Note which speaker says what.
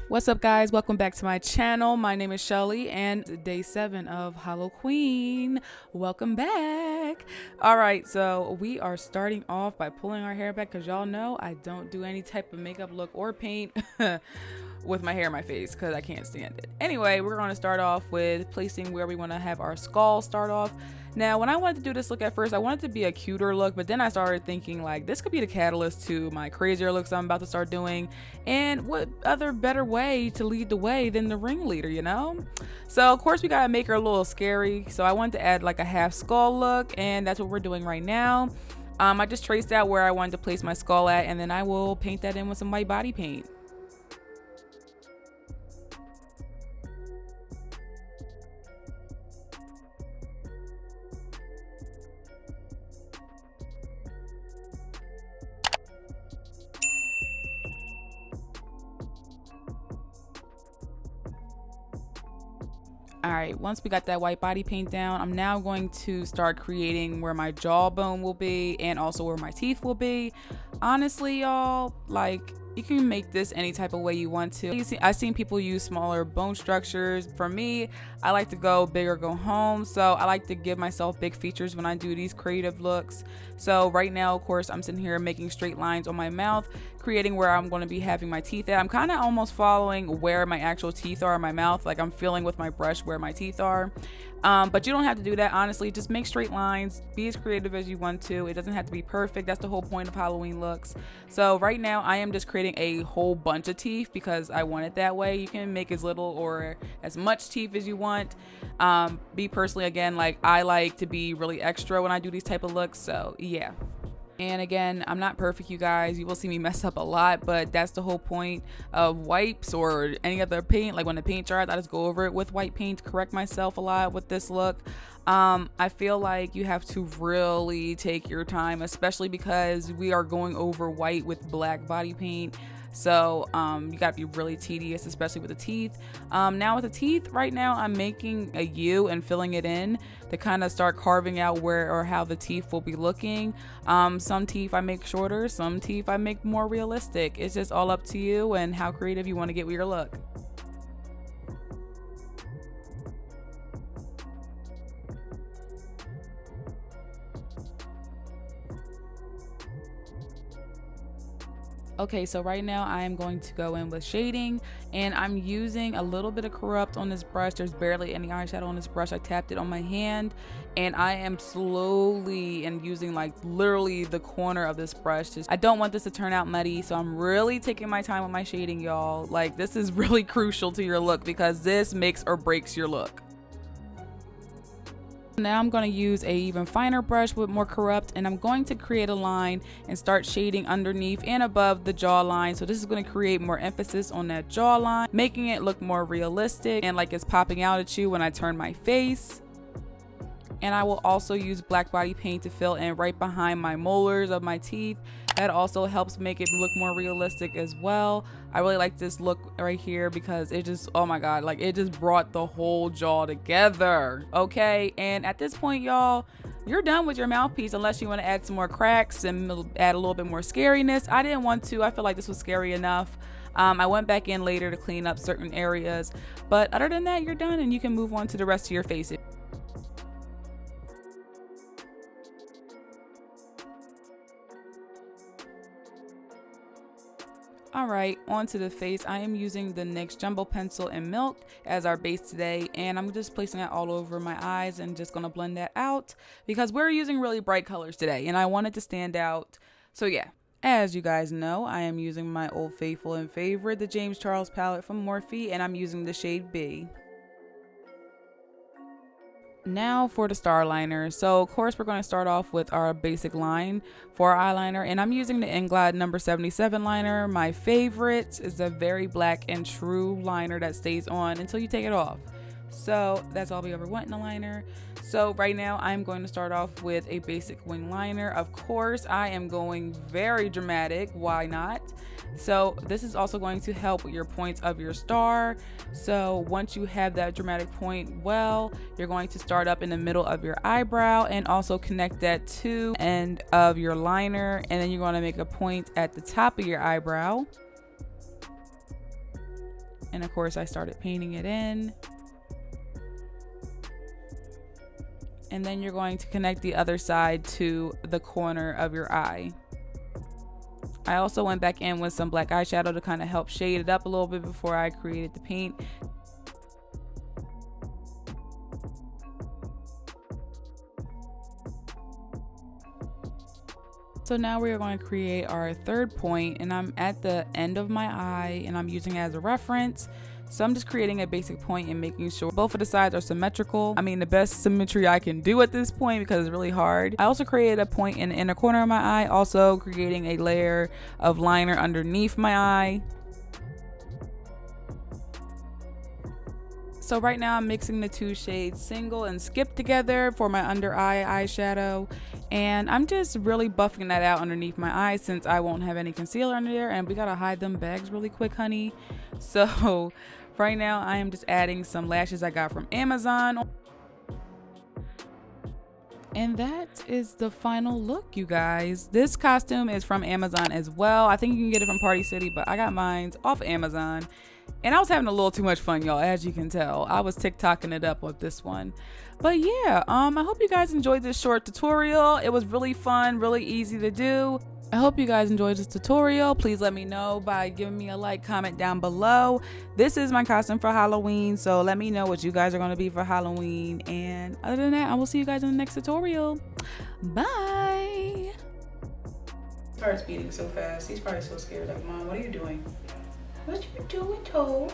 Speaker 1: What's up, guys? Welcome back to my channel. My name is Shelly and day 7 of Halloween. Welcome back. All right, so we are starting off by pulling our hair back because y'all know I don't do any type of makeup look or paint with my hair in my face because I can't stand it. Anyway, we're going to start off with placing where we want to have our skull start off. Now, when I wanted to do this look at first, I wanted to be a cuter look, but then I started thinking like this could be the catalyst to my crazier looks I'm about to start doing. And what other better way to lead the way than the ringleader, you know? So of course we gotta make her a little scary. So I wanted to add like a half skull look, and that's what we're doing right now. I just traced out where I wanted to place my skull at, and then I will paint that in with some white body paint. All right, once we got that white body paint down, I'm now going to start creating where my jawbone will be and also where my teeth will be. Honestly, y'all, like, you can make this any type of way you want to. I've seen people use smaller bone structures. For me, I like to go big or go home. So I like to give myself big features when I do these creative looks. So right now, of course, I'm sitting here making straight lines on my mouth, creating where I'm going to be having my teeth at. I'm kind of almost following where my actual teeth are in my mouth. Like I'm feeling with my brush where my teeth are. But you don't have to do that, honestly. Just make straight lines, be as creative as you want to. It doesn't have to be perfect. That's the whole point of Halloween looks. So right now I am just creating a whole bunch of teeth because I want it that way. You can make as little or as much teeth as you want. Me personally, again, like I like to be really extra when I do these type of looks, so yeah. And again, I'm not perfect, you guys. You will see me mess up a lot, but that's the whole point of wipes or any other paint. Like when the paint dries, I just go over it with white paint to correct myself a lot with this look. I feel like you have to really take your time, especially because we are going over white with black body paint. So you gotta be really tedious, especially with the teeth. Now with the teeth, right now I'm making a U and filling it in to kind of start carving out where or how the teeth will be looking. Some teeth I make shorter, some teeth I make more realistic. It's just all up to you and how creative you want to get with your look. Okay, so right now I am going to go in with shading, and I'm using a little bit of corrupt on this brush. There's barely any eyeshadow on this brush. I tapped it on my hand, and I am slowly and using like literally the corner of this brush. I don't want this to turn out muddy, so I'm really taking my time with my shading, y'all. Like this is really crucial to your look because this makes or breaks your look. Now I'm going to use a even finer brush with more corrupt, and I'm going to create a line and start shading underneath and above the jawline. So this is going to create more emphasis on that jawline, making it look more realistic and like it's popping out at you when I turn my face. And I will also use black body paint to fill in right behind my molars of my teeth. That also helps make it look more realistic as well. I really like this look right here because it just, oh my god, like it just brought the whole jaw together. Okay, and at this point, y'all, you're done with your mouthpiece unless you want to add some more cracks and add a little bit more scariness. I didn't want to. I feel like this was scary enough. I went back in later to clean up certain areas, but other than that, you're done and you can move on to the rest of your face. Alright, onto the face. I am using the NYX Jumbo Pencil in Milk as our base today, and I'm just placing that all over my eyes and just going to blend that out because we're using really bright colors today and I want it to stand out. So yeah, as you guys know, I am using my old faithful and favorite, the James Charles palette from Morphe, and I'm using the shade B. Now for the star liner. So of course we're going to start off with our basic line for our eyeliner, and I'm using the Inglot number 77 liner. My favorite is a very black and true liner that stays on until you take it off. So that's all we ever want in a liner. So right now I'm going to start off with a basic wing liner. Of course I am going very dramatic, why not? So this is also going to help with your points of your star. So once you have that dramatic point, well, you're going to start up in the middle of your eyebrow and also connect that to the end of your liner, and then you're going to make a point at the top of your eyebrow. And of course I started painting it in. And then you're going to connect the other side to the corner of your eye. I also went back in with some black eyeshadow to kind of help shade it up a little bit before I created the paint. So now we are going to create our third point, and I'm at the end of my eye and I'm using it as a reference. So I'm just creating a basic point and making sure both of the sides are symmetrical. I mean, the best symmetry I can do at this point because it's really hard. I also created a point in the inner corner of my eye, also creating a layer of liner underneath my eye. So right now I'm mixing the two shades Single and Skip together for my under eye eyeshadow. And I'm just really buffing that out underneath my eyes since I won't have any concealer under there. And we gotta hide them bags really quick, honey. So right now I am just adding some lashes I got from Amazon. And that is the final look, you guys. This costume is from Amazon as well. I think you can get it from Party City, but I got mine off Amazon. And I was having a little too much fun, y'all, as you can tell. I was TikToking it up with this one. But yeah, I hope you guys enjoyed this short tutorial. It was really fun, really easy to do. I hope you guys enjoyed this tutorial. Please let me know by giving me a like, comment down below. This is my costume for Halloween, so let me know what you guys are going to be for Halloween. And other than that, I will see you guys in the next tutorial. Bye. His heart's beating so fast. He's probably so scared. Like, Mom, what are you doing? What you doing, Toad?